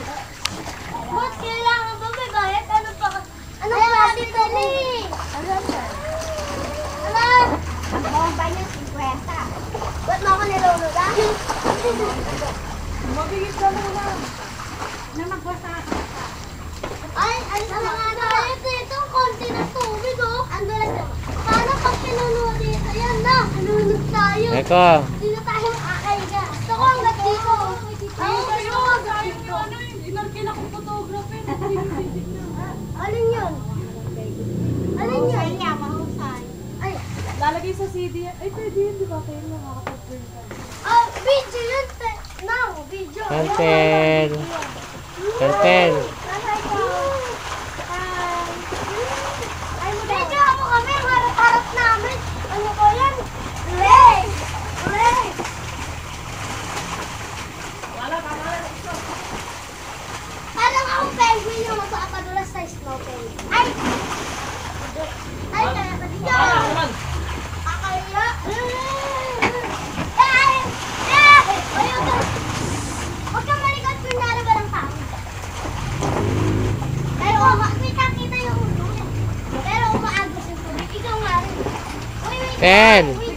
Ba't kailangan ba may bayad? Ano pa? Ano ba dito? Ano? Ang bomba niya, 50. Ba't mo ako niluluda? Mabigit ka muna. Na magbasa ka. Ay, ano nga na? Ito, konti na tubig, oh. Ando na ito. Paano pag pinunod dito? Yan na, pinunod tayo. Eko. Hindi na tayo makakahiga. Gusto ko hanggang dito. Ako gusto ko hanggang dito. Inarkin ako photography. Alin yun? Alin yun? Niya, mahusay. Ay, Lalagay sa CD. Ay, pwede yun, di ba? Kaya nakakapag-print ka. video yun. Now, video. Pentel. Pentel. Video ako kami, harap-harap namin. Ano ko yan? Play! Play! Wala ka, wala na ito. Parang ako penguin yung magpapadulas sa snow penguin. Ay! Ay, kaya pa dito. Akaya. Ay! Ay! Ayun na. Huwag kang malikot kung nara ba ng tao. Pero kita yung ulo. Pero umaagos yung tubig. Ikaw nga rin. Wait, Ten. wait.